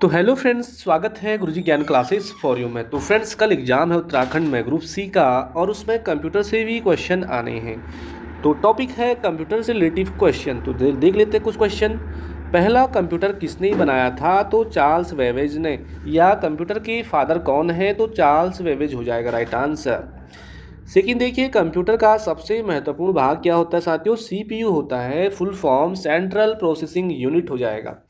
तो hello friends, स्वागत है गुरुजी ज्ञान क्लासेस फॉर यू में। तो फ्रेंड्स, कल एग्जाम है उत्तराखंड में ग्रुप सी का और उसमें कंप्यूटर से भी क्वेश्चन आने हैं। तो टॉपिक है कंप्यूटर से रिलेटिव क्वेश्चन। तो देख लेते हैं कुछ क्वेश्चन। पहला, कंप्यूटर किसने बनाया था? तो चार्ल्स बेबेज ने। या कंप्यूटर के फादर कौन है? तो चार्ल्स बेबेज हो जाएगा राइट आंसर। सेकंड देखिए, कंप्यूटर का सबसे महत्वपूर्ण भाग क्या होता है साथियों? सीपीयू होता है, full form central processing unit हो जाएगा।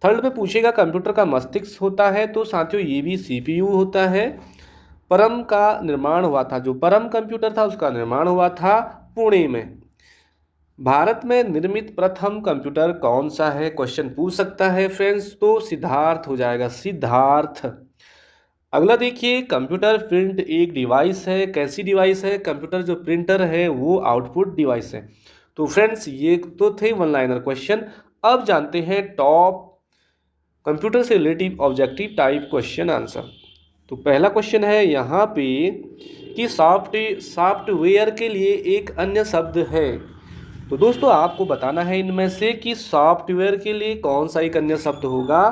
थर्ड पे पूछेगा कंप्यूटर का मस्तिष्क होता है, तो साथियों ये भी सीपीयू होता है। परम का निर्माण हुआ था, जो परम कंप्यूटर था उसका निर्माण हुआ था पुणे में। भारत में निर्मित प्रथम कंप्यूटर कौन सा है? क्वेश्चन पूछ सकता है फ्रेंड्स। तो सिद्धार्थ हो जाएगा, सिद्धार्थ। अगला देखिए, कंप्यूटर प्रिंट एक डिवाइस है। कैसी डिवाइस है? कंप्यूटर जो प्रिंटर है वो आउटपुट डिवाइस है। तो फ्रेंड्स, ये तो थे वन लाइनर क्वेश्चन। अब जानते हैं टॉप कंप्यूटर से relative objective type question answer. तो पहला क्वेश्चन है यहाँ पे कि सॉफ्टवेयर के लिए एक अन्य शब्द है। तो दोस्तों, आपको बताना है इनमें से कि सॉफ्टवेयर के लिए कौन सा एक अन्य शब्द होगा।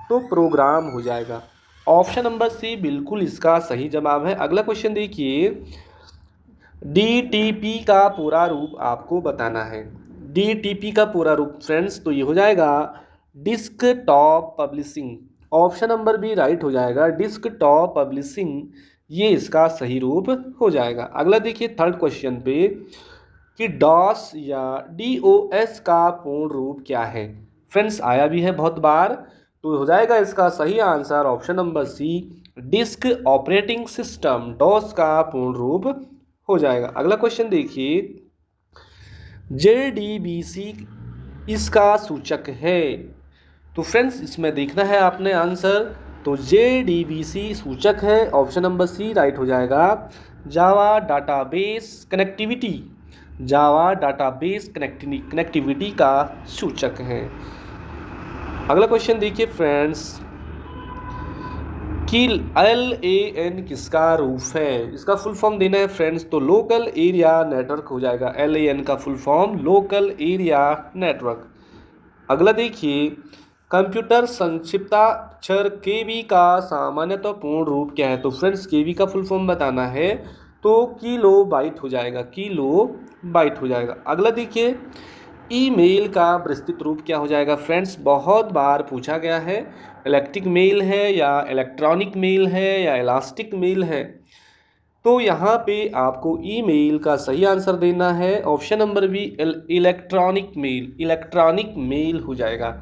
तो प्रोग्राम हो जाएगा। ऑप्शन नंबर सी बिल्कुल इसका सही जवाब है। अगला क्वेश्चन देखिए, डीटीपी का पूरा रूप आपको बताना है। डीटीपी का पूरा रूप फ्रेंड्स, तो ये हो जाएगा desktop publishing. Option number B right हो जाएगा, डिस्कटॉप पब्लिशिंग। ये इसका सही रूप हो जाएगा। अगला देखिए थर्ड क्वेश्चन पे कि डॉस या डीओएस का पूर्ण रूप क्या है? फ्रेंड्स, आया भी है बहुत बार, तो हो जाएगा इसका सही answer option number C, disk operating system. DOS का पूर्ण रूप हो जाएगा। अगला क्वेश्चन देखिए, जेडीबीसी इसका सूचक है। तो फ्रेंड्स, इसमें देखना है आपने आंसर। तो जेडीबीसी सूचक है, ऑप्शन नंबर सी राइट हो जाएगा, जावा डाटाबेस कनेक्टिविटी। जावा डाटाबेस कनेक्टिविटी का सूचक है। अगला क्वेश्चन देखिए फ्रेंड्स कि LAN किसका रूप है? इसका फुल फॉर्म देना है फ्रेंड्स। तो लोकल एरिया नेटवर्क हो जाएगा। LAN का full form local area network. अगला देखिए, कंप्यूटर संक्षिप्ताक्षर केबी का सामान्यतः पूर्ण रूप क्या है? तो फ्रेंड्स, केबी का फुल फॉर्म बताना है। तो किलो बाइट हो जाएगा, किलो बाइट हो जाएगा। अगला देखिए, ईमेल का विस्तृत रूप क्या हो जाएगा? फ्रेंड्स, बहुत बार पूछा गया है, इलेक्ट्रिक मेल है या इलेक्ट्रॉनिक मेल है या इलास्टिक मेल है। तो यहाँ पे आपको ईमेल का सही आंसर देना है। Option number B electronic mail, electronic mail हो जाएगा।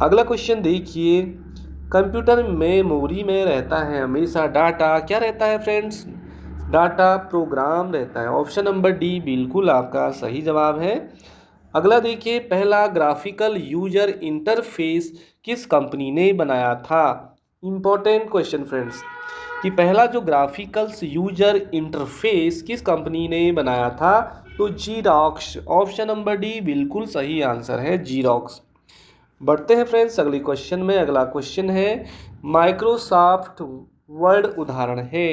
अगला क्वेश्चन देखिए, कंप्यूटर मेमोरी में रहता है हमेशा डाटा, क्या रहता है फ्रेंड्स? डाटा प्रोग्राम रहता है। ऑप्शन नंबर डी बिल्कुल आपका सही जवाब है। अगला देखिए, पहला ग्राफिकल यूजर इंटरफेस किस कंपनी ने बनाया था? इंपॉर्टेंट क्वेश्चन फ्रेंड्स, कि पहला जो ग्राफिकल्स यूजर इंटरफेस किस कंपनी ने बनाया था? तो जीरॉक्स। ऑप्शन नंबर डी बिल्कुल सही आंसर है, जीरॉक्स। बढ़ते हैं फ्रेंड्स अगले क्वेश्चन में। अगला क्वेश्चन है माइक्रोसॉफ्ट वर्ड उदाहरण है।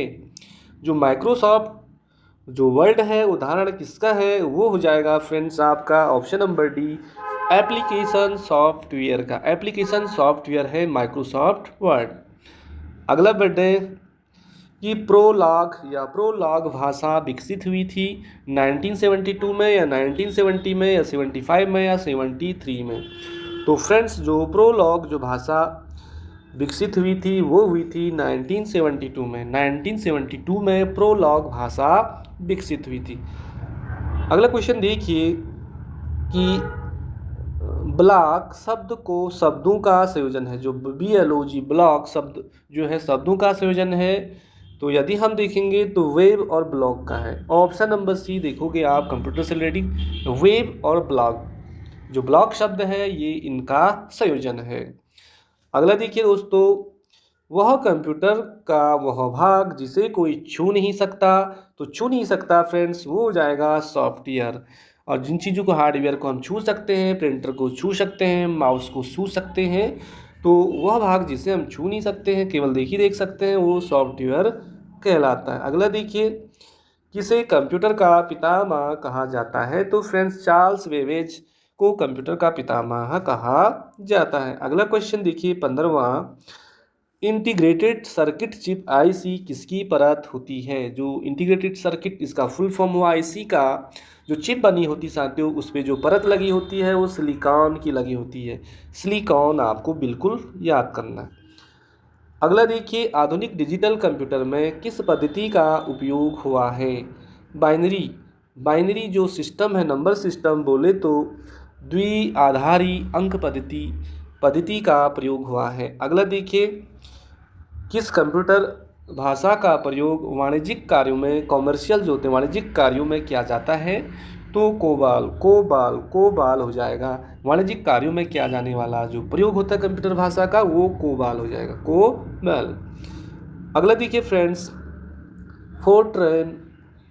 जो माइक्रोसॉफ्ट जो वर्ड है उदाहरण किसका है? वो हो जाएगा फ्रेंड्स आपका option number D, application software का। एप्लीकेशन सॉफ्टवेयर है माइक्रोसॉफ्ट वर्ड। अगला बढ़े कि प्रोलॉग भाषा विकसित हुई थी 1972 में या 1970 में या 75 में या 73 में? तो फ्रेंड्स, जो प्रोलॉग जो भाषा विकसित हुई थी वो हुई थी 1972 में। 1972 में प्रोलॉग भाषा विकसित हुई थी। अगला क्वेश्चन देखिए कि ब्लॉक शब्द को शब्दों का संयोजन है। जो BLOG ब्लॉक शब्द जो है शब्दों का संयोजन है। तो यदि हम देखेंगे तो वेब और ब्लॉक का है। ऑप्शन नंबर सी देखोगे आप कंप्यूटर से रिलेटेड, वेब और ब्लॉक। जो ब्लॉक शब्द है ये इनका संयोजन है। अगला देखिए दोस्तों, वह कंप्यूटर का वह भाग जिसे कोई छू नहीं सकता। तो छू नहीं सकता फ्रेंड्स, वो हो जाएगा सॉफ्टवेयर। और जिन चीज़ों को हार्डवेयर को हम छू सकते हैं, प्रिंटर को छू सकते हैं, माउस को छू सकते हैं, तो वह भाग जिसे हम छू नहीं सकते हैं, केवल देख सकते हैं, वो सॉफ्टवेयर कहलाता है। अगला देखिए, किसे कंप्यूटर का पितामह कहा जाता है? तो फ्रेंड्स, चार्ल्स बेबेज को कंप्यूटर का पितामह कहा जाता है। अगला क्वेश्चन देखिए 15वां, इंटीग्रेटेड सर्किट चिप आईसी किसकी परत होती है? जो इंटीग्रेटेड सर्किट, इसका फुल फॉर्म हुआ आईसी का जो चिप बनी होती साथियों, उस पर जो परत लगी होती है वो सिलिकॉन की लगी होती है। सिलिकॉन आपको बिल्कुल याद करना है। अगला देखिए, आधुनिक डिजिटल कंप्यूटर में किस पद्धति का उपयोग हुआ है? बाइनरी। बाइनरी जो सिस्टम है, नंबर सिस्टम बोले तो द्विआधारी अंक पद्धति का प्रयोग हुआ है। अगला देखिए, किस कंप्यूटर भाषा का प्रयोग वाणिज्यिक कार्यों में, कॉमर्शियल जो होते हैं वाणिज्यिक कार्यों में किया जाता है? तो कोबाल हो जाएगा। वाणिज्यिक कार्यों में किया जाने वाला जो प्रयोग होता है कंप्यूटर भाषा का वो कोबाल हो जाएगा, कोबाल। अगला देखिए फ्रेंड्स, फोर्ट्रैन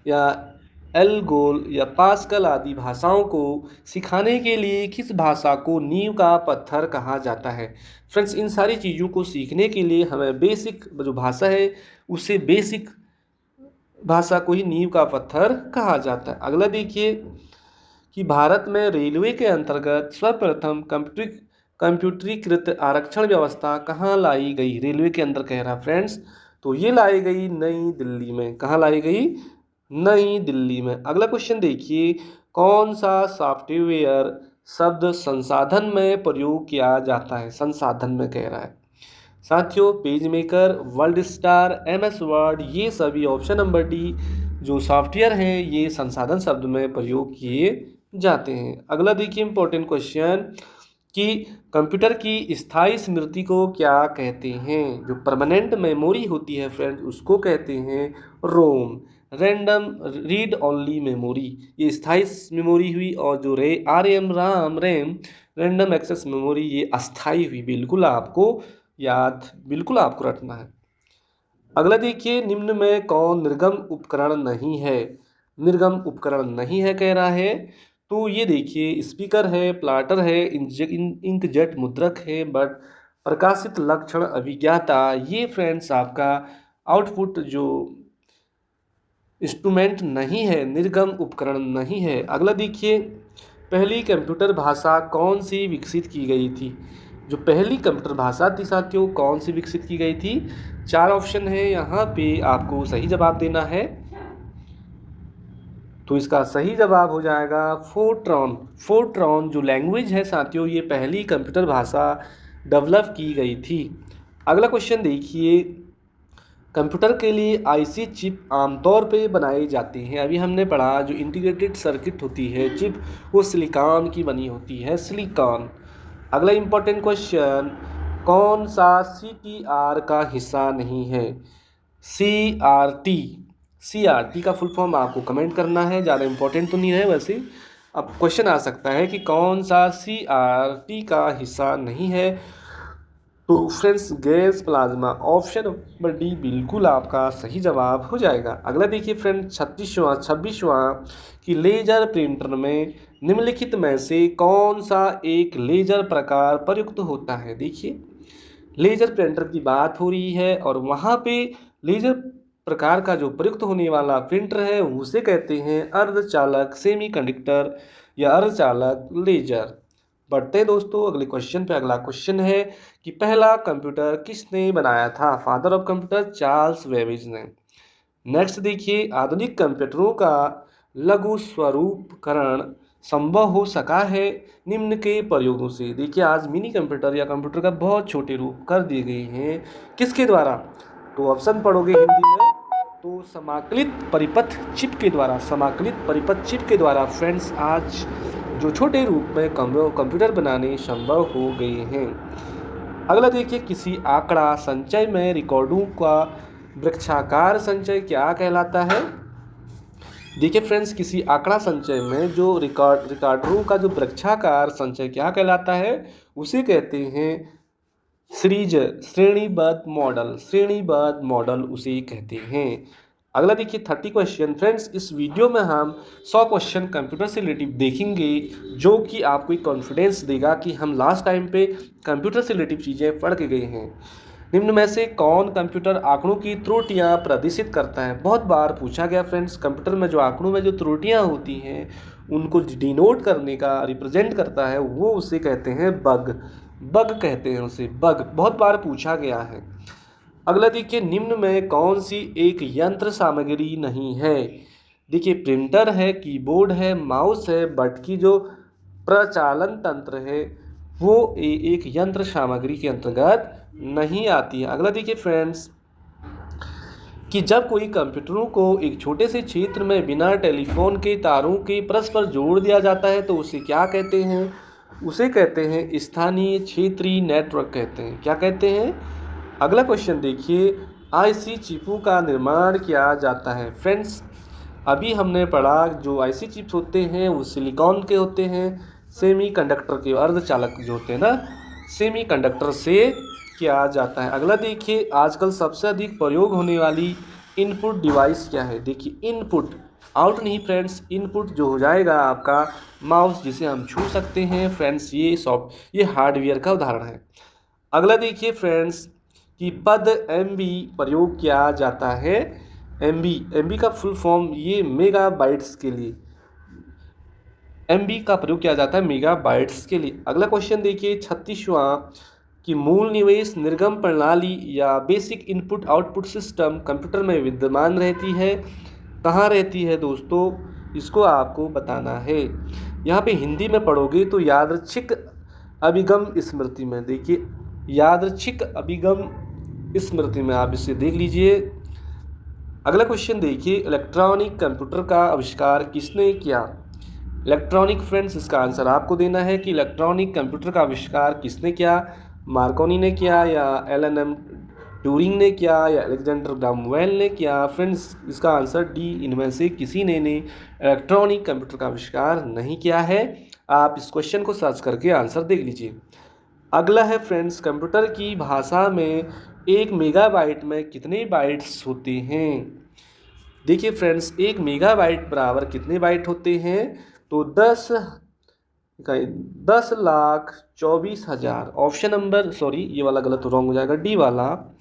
या एल्गोल या पास्कल आदि भाषाओं को सिखाने के लिए किस भाषा को नींव का पत्थर कहा जाता है? फ्रेंड्स, इन सारी चीज़ों को सीखने के लिए हमें बेसिक जो भाषा है उसे बेसिक भाषा को ही नींव का पत्थर कहा जाता है। अगला देखिए कि भारत में रेलवे के अंतर्गत सर्वप्रथम कंप्यूटरीकृत आरक्षण व्यवस्था कहाँ लाई गई? रेलवे के अंदर कह रहा फ्रेंड्स, तो ये लाई गई नई दिल्ली में। कहाँ लाई गई? नई दिल्ली में। अगला क्वेश्चन देखिए, कौन सा सॉफ्टवेयर शब्द संसाधन में प्रयोग किया जाता है? संसाधन में कह रहा है साथियों, page maker, world star, MS word, ये सभी ऑप्शन नंबर डी जो सॉफ्टवेयर हैं ये संसाधन शब्द में प्रयोग किए जाते हैं। अगला देखिए इंपॉर्टेंट क्वेश्चन कि कंप्यूटर की स्थायी स्मृति को क्या कहते हैं? जो परमानेंट मेमोरी होती है फ्रेंड्स उसको कहते हैं रोम, रैंडम रीड ओनली मेमोरी, ये स्थायी मेमोरी हुई। और जो रैम रैंडम एक्सेस मेमोरी ये अस्थायी हुई। बिल्कुल आपको रटना है। अगला देखिए, निम्न में कौन निर्गम उपकरण नहीं है? निर्गम उपकरण नहीं है कह रहा है, तो ये देखिए स्पीकर है, प्लाटर है, इंकजेट मुद्रक है, बट प्रकाशित लक्षण अभिज्ञाता, ये फ्रेंड्स आपका आउटपुट जो इंस्ट्रूमेंट नहीं है, निर्गम उपकरण नहीं है। अगला देखिए, पहली कंप्यूटर भाषा कौन सी विकसित की गई थी? जो पहली कंप्यूटर भाषा थी साथियों कौन सी विकसित की गई थी? 4 ऑप्शन है, यहाँ पे आपको सही जवाब देना है। तो इसका सही जवाब हो जाएगा फोर्ट्रॉन। फोर्ट्रॉन जो लैंग्वेज है साथियों ये पहली कंप्यूटर भाषा डेवलप की गई थी। अगला क्वेश्चन देखिए, कंप्यूटर के लिए आईसी चिप आमतौर पे बनाए जाते हैं। अभी हमने पढ़ा जो इंटीग्रेटेड सर्किट होती है चिप वो सिलिकॉन की बनी होती है, सिलिकॉन। अगला इंपॉर्टेंट क्वेश्चन, कौन सा CTR का हिस्सा नहीं है? CRT का फुल फॉर्म आपको कमेंट करना है, ज़्यादा इंपॉर्टेंट तो नहीं है वैसे। अब क्वेश्चन आ सकता है कि कौन सा CRT का हिस्सा नहीं है? तो friends gas plasma, option number D बिल्कुल आपका सही जवाब हो जाएगा। अगला देखिए फ्रेंड्स 26वां कि लेजर प्रिंटर में निम्नलिखित में से कौन सा एक लेजर प्रकार प्रयुक्त होता है? देखिए लेजर प्रिंटर की बात हो रही है और वहाँ पे लेजर प्रकार का जो प्रयुक्त होने वाला प्रिंटर है उसे कहते हैं अर्धचालक सेमीकंडक्टर या अर्धचालक लेजर। बढ़ते हैं दोस्तों अगले क्वेश्चन पे। अगला क्वेश्चन है कि पहला कंप्यूटर किसने बनाया था? Father of computer Charles Babbage ने। नेक्स्ट देखिए, आधुनिक कंप्यूटरों का लघु स्वरूपकरण संभव हो सका है निम्न के प्रयोगों से। देखिए आज मिनी कंप्यूटर या कंप्यूटर का बहुत छोटे रूप कर दिए गए हैं, किसके द्वारा? तो ऑप्शन पढ़ोगे हिंदी में तो समाकलित परिपथ चिप के द्वारा, समाकलित परिपथ चिप के द्वारा फ्रेंड्स आज जो छोटे रूप में कंप्यूटर बनाने संभव हो गए हैं। अगला देखिए, किसी आंकड़ा संचय में रिकॉर्डों का वृक्षाकार संचय क्या कहलाता है? देखिए फ्रेंड्स, किसी आंकड़ा संचय में जो रिकॉर्डरों का जो वृक्षाकार संचय क्या कहलाता है? उसे कहते हैं श्रेणीबद्ध मॉडल उसे कहते हैं। अगला देखिए 30 क्वेश्चन। फ्रेंड्स इस वीडियो में हम 100 क्वेश्चन कंप्यूटर से रिलेटिव देखेंगे जो कि आपको एक कॉन्फिडेंस देगा कि हम लास्ट टाइम पे कंप्यूटर से रिलेटिव चीज़ें पढ़ के गए हैं। निम्न में से कौन कंप्यूटर आंकड़ों की त्रुटियां प्रदर्शित करता है? बहुत बार पूछा गया फ्रेंड्स, कंप्यूटर में जो आंकड़ों में जो त्रुटियां होती हैं उनको डिनोट करने का, रिप्रेजेंट करता है, वो उसे कहते हैं बग। बग कहते हैं उसे, बग। बहुत बार पूछा गया है। अगला देखिए, निम्न में कौन सी एक यंत्र सामग्री नहीं है? देखिए, प्रिंटर है, कीबोर्ड है, माउस है, बट की जो प्रचालन तंत्र है वो एक यंत्र सामग्री के अंतर्गत नहीं आती है। अगला देखिए फ्रेंड्स, कि जब कोई कंप्यूटरों को एक छोटे से क्षेत्र में बिना टेलीफोन के तारों के परस्पर जोड़ दिया जाता है तो उसे क्या कहते हैं? उसे कहते हैं स्थानीय क्षेत्रीय नेटवर्क कहते हैं। क्या कहते हैं? अगला क्वेश्चन देखिए, आईसी चिपों का निर्माण किया जाता है। फ्रेंड्स, अभी हमने पढ़ा जो आईसी चिप्स होते हैं वो सिलिकॉन के होते हैं, सेमीकंडक्टर के, अर्धचालक जो होते हैं ना, सेमीकंडक्टर से किया जाता है। अगला देखिए, आजकल सबसे अधिक प्रयोग होने वाली इनपुट डिवाइस क्या है? देखिए, इनपुट, आउट नहीं फ्रेंड्स, इनपुट जो हो जाएगा आपका माउस, जिसे हम छू सकते हैं फ्रेंड्स, ये हार्डवेयर का उदाहरण है। अगला देखिए फ्रेंड्स, कि पद एमबी प्रयोग किया जाता है। एमबी का फुल फॉर्म, ये मेगाबाइट्स के लिए, एमबी का प्रयोग किया जाता है मेगाबाइट्स के लिए। अगला क्वेश्चन देखिए 36वां, कि मूल निवेश निर्गम प्रणाली या basic input output system computer में विद्यमान रहती है। कहाँ रहती है दोस्तों? इसको आपको बताना है। यहाँ पे हिंदी में पढ़ोगे तो यादृच्छिक अभिगम स्मृति में, देखिए यादृच्छिक अभिगम स्मृति में आप इसे देख लीजिए। अगला क्वेश्चन देखिए, इलेक्ट्रॉनिक कंप्यूटर का आविष्कार किसने किया? इलेक्ट्रॉनिक फ्रेंड्स, इसका आंसर आपको देना है कि इलेक्ट्रॉनिक कंप्यूटर का आविष्कार किसने किया? मार्कोनी ने किया, या एलन ट्यूरिंग ने किया, या अलेक्जेंडर ग्राहम बेल ने किया? फ्रेंड्स, इसका आंसर डी, इनमें से किसी ने इलेक्ट्रॉनिक कंप्यूटर का आविष्कार नहीं किया है। आप इस क्वेश्चन को सर्च करके आंसर देख लीजिए। अगला है फ्रेंड्स, कंप्यूटर की भाषा में 1 मेगाबाइट में कितने बाइट्स होते हैं? देखिए फ्रेंड्स, 1 मेगाबाइट बराबर कितने बाइट होते हैं? तो 10,24,000। ऑप्शन नंबर, सॉरी ये वाला गलत रॉन्ग हो जाएगा, डी वाला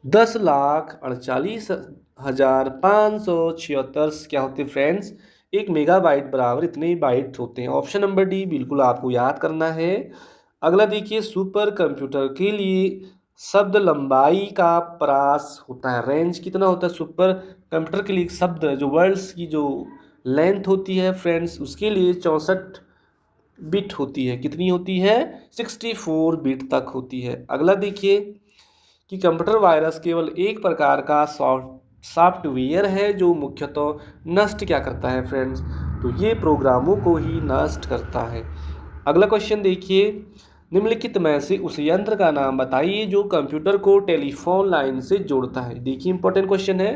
10,48,576 क्या होते हैं फ्रेंड्स? 1 मेगाबाइट बराबर इतने बाइट्स होते हैं। ऑप्शन नंबर डी बिल्कुल आपको याद करना है। अगला देखिए, सुपर कंप्यूटर के लिए शब्द लंबाई का प्रास होता है, रेंज कितना होता है? सुपर कंप्यूटर के लिए शब्द जो वर्ड्स की जो लेंथ होती है फ्रेंड्स, उसके लिए 64 बिट होती है। कितनी होती है? 64 बिट तक होती है। अगला देखिए, कि कंप्यूटर वायरस केवल एक प्रकार का सॉफ्टवेयर है जो मुख्यतः नष्ट क्या करता है फ्रेंड्स? तो ये प्रोग्रामों को ही नष्ट करता है। अगला क्वेश्चन देखिए, निम्नलिखित में से उस यंत्र का नाम बताइए जो कंप्यूटर को टेलीफोन लाइन से जोड़ता है। देखिए, इंपॉर्टेंट क्वेश्चन है।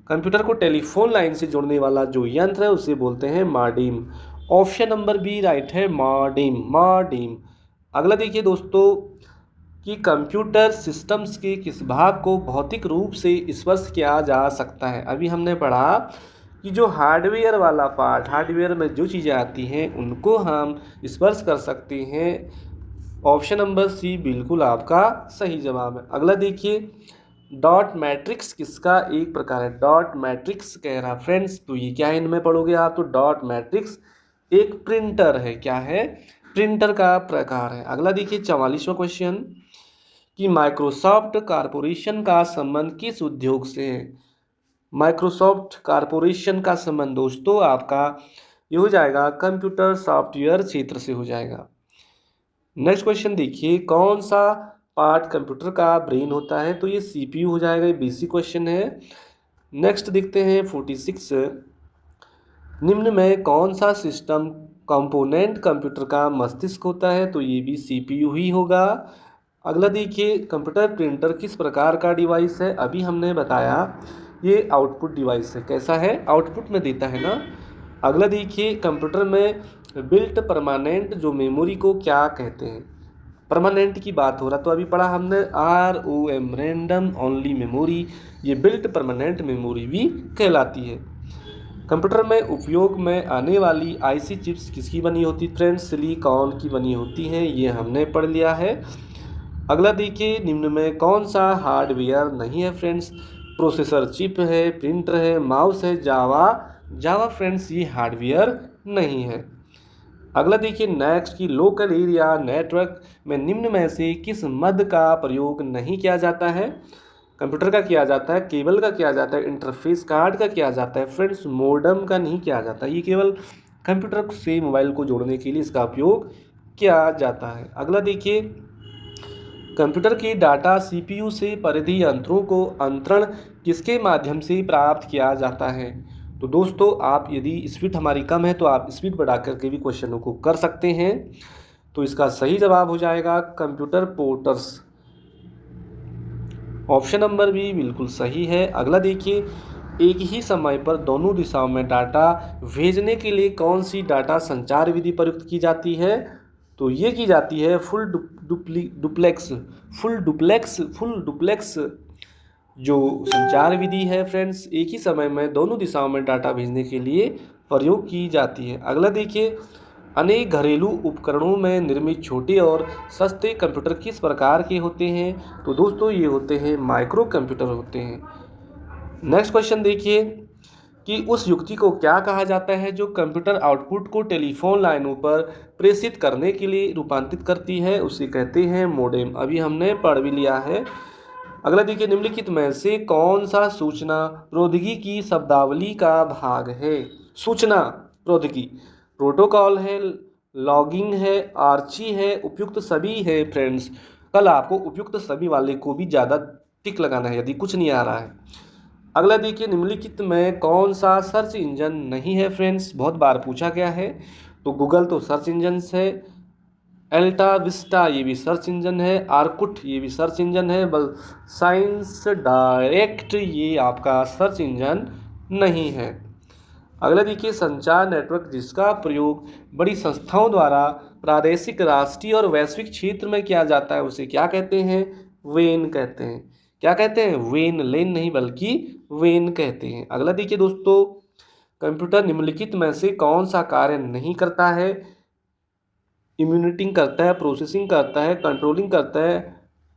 कंप्यूटर को टेलीफोन लाइन से जोड़ने वाला जो यंत्र है उसे बोलते हैं modem. Option number B right है, मॉडेम। अगला देखिए दोस्तों, कि कंप्यूटर सिस्टम्स के किस भाग को भौतिक रूप से स्पर्श किया जा सकता है? अभी हमने पढ़ा कि जो हार्डवेयर वाला पार्ट, हार्डवेयर में जो चीज़ें आती हैं उनको हम स्पर्श कर सकते हैं। ऑप्शन नंबर सी बिल्कुल आपका सही जवाब है। अगला देखिए, डॉट मैट्रिक्स किसका एक प्रकार है? डॉट मैट्रिक्स कह रहा फ्रेंड्स, तो ये क्या है इनमें पढ़ोगे आप? तो डॉट मैट्रिक्स एक प्रिंटर है। क्या है? प्रिंटर का प्रकार है। अगला देखिए 44वां क्वेश्चन, कि माइक्रोसॉफ्ट कॉरपोरेशन का संबंध किस उद्योग से है? माइक्रोसॉफ्ट कॉरपोरेशन का संबंध दोस्तों आपका ये हो जाएगा कंप्यूटर सॉफ्टवेयर क्षेत्र से हो जाएगा। नेक्स्ट क्वेश्चन देखिए, कौन सा पार्ट कंप्यूटर का ब्रेन होता है? तो ये सीपीयू हो जाएगा। ये बेसिक क्वेश्चन है। नेक्स्ट देखते हैं 46, निम्न में कौन सा सिस्टम कंपोनेंट कंप्यूटर का मस्तिष्क होता है? तो ये भी सीपीयू ही होगा। अगला देखिए, कंप्यूटर प्रिंटर किस प्रकार का डिवाइस है? अभी हमने बताया ये आउटपुट डिवाइस है। कैसा है? आउटपुट में देता है ना। अगला देखिए, कंप्यूटर में बिल्ट परमानेंट जो मेमोरी को क्या कहते हैं? परमानेंट की बात हो रहा, तो अभी पढ़ा हमने ROM, रैंडम ओनली मेमोरी, ये बिल्ट परमानेंट मेमोरी भी कहलाती है। कंप्यूटर में उपयोग में आने वाली आईसी चिप्स किसकी बनी होती फ्रेंड्स? सिलिकॉन की बनी होती हैं, ये हमने पढ़ लिया है। अगला देखिए, निम्न में कौन सा हार्डवेयर नहीं है फ्रेंड्स? प्रोसेसर चिप है, प्रिंटर है, माउस है, जावा फ्रेंड्स ये हार्डवेयर नहीं है। अगला देखिए नेक्स्ट की लोकल एरिया नेटवर्क में निम्न में से किस मद का प्रयोग नहीं किया जाता है। कंप्यूटर का किया जाता है, केबल का किया जाता है, इंटरफेस कार्ड का किया जाता है, फ्रेंड्स मोडेम का नहीं किया जाता। ये केवल कंप्यूटर से मोबाइल को जोड़ने के लिए इसका उपयोग किया जाता है। अगला देखिए कंप्यूटर की डाटा सीपीयू से परिधि यंत्रों को अंतरण किसके माध्यम से प्राप्त किया जाता है। तो दोस्तों आप यदि स्पीड हमारी कम है तो आप स्पीड बढ़ा करके भी क्वेश्चनों को कर सकते हैं। तो इसका सही जवाब हो जाएगा computer porters. Option number B बिल्कुल सही है। अगला देखिए एक ही समय पर दोनों दिशाओं में डाटा भेजने के लिए कौन सी डाटा संचार विधि प्रयुक्त की जाती है। तो ये की जाती है फुल डुप्लेक्स जो संचार विधि है फ्रेंड्स, एक ही समय में दोनों दिशाओं में डाटा भेजने के लिए प्रयोग की जाती है। अगला देखिए अनेक घरेलू उपकरणों में निर्मित छोटे और सस्ते कंप्यूटर किस प्रकार के होते हैं। तो दोस्तों ये होते हैं माइक्रो कंप्यूटर होते हैं। नेक्स्ट क्वेश्चन देखिए कि उस युक्ति को क्या कहा जाता है जो कंप्यूटर आउटपुट को टेलीफोन लाइनों पर प्रेषित करने के लिए रूपांतरित करती है, उसे कहते हैं मोडेम। अभी हमने पढ़ भी लिया है। अगला देखिए निम्नलिखित में से कौन सा सूचना प्रौद्योगिकी की शब्दावली का भाग है। सूचना प्रौद्योगिकी प्रोटोकॉल है, लॉगिंग है, आर्ची है, उपयुक्त सभी है। फ्रेंड्स कल आपको उपयुक्त सभी वाले को भी ज़्यादा टिक लगाना है यदि कुछ नहीं आ रहा है। अगला देखिए निम्नलिखित में कौन सा सर्च इंजन नहीं है। फ्रेंड्स बहुत बार पूछा गया है। तो गूगल तो सर्च इंजन है, एल्टा विस्टा ये भी सर्च इंजन है, आर्कुट ये भी सर्च इंजन है, बल साइंस डायरेक्ट ये आपका सर्च इंजन नहीं है। अगला देखिए संचार नेटवर्क जिसका प्रयोग बड़ी संस्थाओं द्वारा प्रादेशिक, राष्ट्रीय और वैश्विक क्षेत्र में किया जाता है उसे क्या कहते हैं। वेन कहते हैं। क्या कहते हैं वेन, लेन नहीं बल्कि वेन कहते हैं। अगला देखिए दोस्तों कंप्यूटर निम्नलिखित में से कौन सा कार्य नहीं करता है। इम्यूनिटिंग करता है, प्रोसेसिंग करता है, कंट्रोलिंग करता है,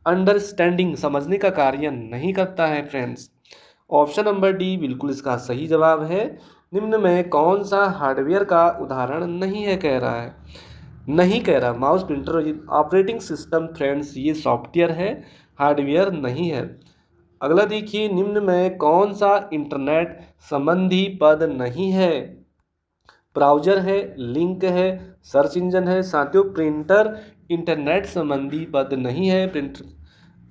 अंडरस्टैंडिंग समझने का कार्य नहीं करता है। फ्रेंड्स ऑप्शन नंबर डी बिल्कुल इसका सही जवाब है। निम्न में कौन सा हार्डवेयर का उदाहरण नहीं है कह रहा है, नहीं कह रहा mouse, printer, operating system. Friends ये सॉफ्टवेयर है, हार्डवेयर नहीं है। अगला देखिए निम्न में कौन सा इंटरनेट संबंधी पद नहीं है। ब्राउजर है, लिंक है, सर्च इंजन है। साथियों प्रिंटर इंटरनेट संबंधी पद नहीं है, प्रिंटर।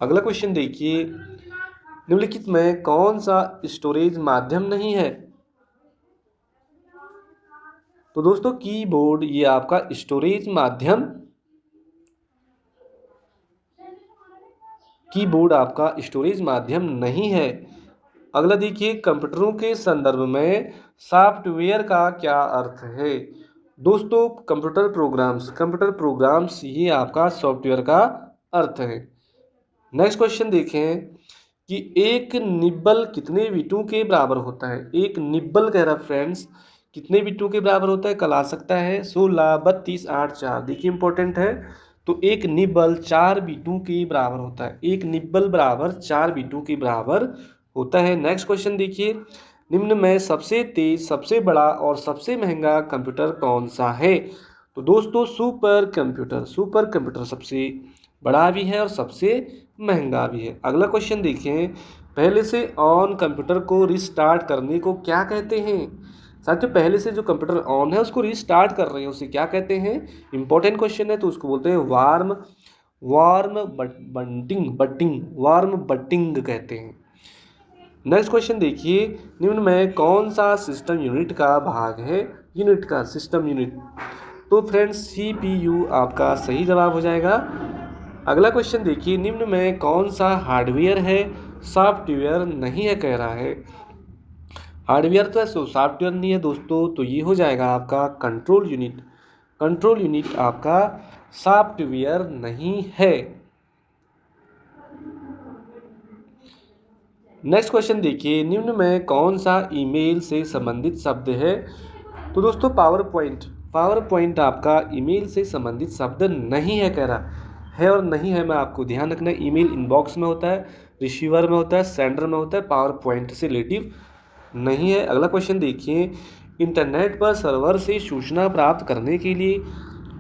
अगला क्वेश्चन देखिए निम्नलिखित में कौन सा स्टोरेज माध्यम नहीं है। तो दोस्तों कीबोर्ड ये आपका स्टोरेज माध्यम, कीबोर्ड आपका स्टोरेज माध्यम नहीं है। अगला देखिए कंप्यूटरों के संदर्भ में सॉफ्टवेयर का क्या अर्थ है। दोस्तों कंप्यूटर प्रोग्राम्स ये आपका सॉफ्टवेयर का अर्थ है। नेक्स्ट क्वेश्चन देखें कि एक निब्बल कितने बिटों के बराबर होता है। एक निब्बल कह रहा फ्रेंड्स कितने बिटों के बराबर होता है, कल आ सकता है 16, 32, 8, 4। देखिए इंपॉर्टेंट है। तो एक निब्बल 4 बिटों के बराबर होता है। एक निब्बल बराबर 4 बिटों के बराबर होता है। नेक्स्ट क्वेश्चन देखिए निम्न में सबसे तेज, सबसे बड़ा और सबसे महंगा कंप्यूटर कौन सा है। तो दोस्तों सुपर कंप्यूटर सबसे बड़ा भी है और सबसे महंगा भी है। अगला क्वेश्चन देखें पहले से ऑन कंप्यूटर को रिस्टार्ट करने को क्या कहते हैं। साथियों पहले से जो कंप्यूटर ऑन है उसको रिस्टार्ट कर रहे हैं उसे क्या कहते हैं। इंपॉर्टेंट क्वेश्चन है तो उसको बोलते हैं वार्म बटिंग कहते हैं। नेक्स्ट क्वेश्चन देखिए निम्न में कौन सा सिस्टम यूनिट का भाग है। यूनिट का सिस्टम यूनिट, तो फ्रेंड्स CPU आपका सही जवाब हो जाएगा। अगला क्वेश्चन देखिए निम्न में कौन सा हार्डवेयर है, सॉफ्टवेयर नहीं है कह रहा है। हार्डवेयर तो है सॉफ्टवेयर नहीं है दोस्तों, तो ये हो जाएगा आपका कंट्रोल यूनिट आपका सॉफ्टवेयर नहीं है। नेक्स्ट क्वेश्चन देखिए निम्न में कौन सा ईमेल से संबंधित शब्द है। तो दोस्तों पावर पॉइंट आपका ईमेल से संबंधित शब्द नहीं है कह रहा है और नहीं है, मैं आपको ध्यान रखना है। ईमेल इनबॉक्स में होता है, रिसीवर में होता है, सेंडर में होता है, पावर पॉइंट से रिलेटिव नहीं है। अगला क्वेश्चन देखिए, इंटरनेट पर सर्वर से सूचना प्राप्त करने के लिए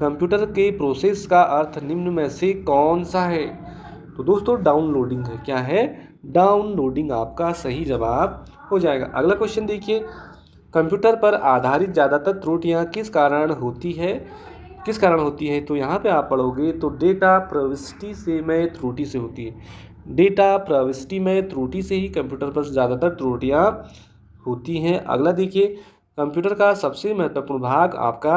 कंप्यूटर के प्रोसेस का अर्थ निम्न में से कौन सा है? तो दोस्तों डाउनलोडिंग है। क्या है? डाउनलोडिंग आपका सही जवाब हो जाएगा। अगला क्वेश्चन देखिए, कंप्यूटर पर आधारित ज़्यादातर त्रुटियां किस कारण होती है? किस कारण होती है? तो यहाँ पे आप पढ़ोगे तो डेटा प्रविष्टि से में त्रुटि से होती है। डेटा प्रविष्टि में त्रुटि से ही कंप्यूटर पर ज़्यादातर त्रुटियां होती हैं। अगला देखिए, कंप्यूटर का सबसे महत्वपूर्ण भाग आपका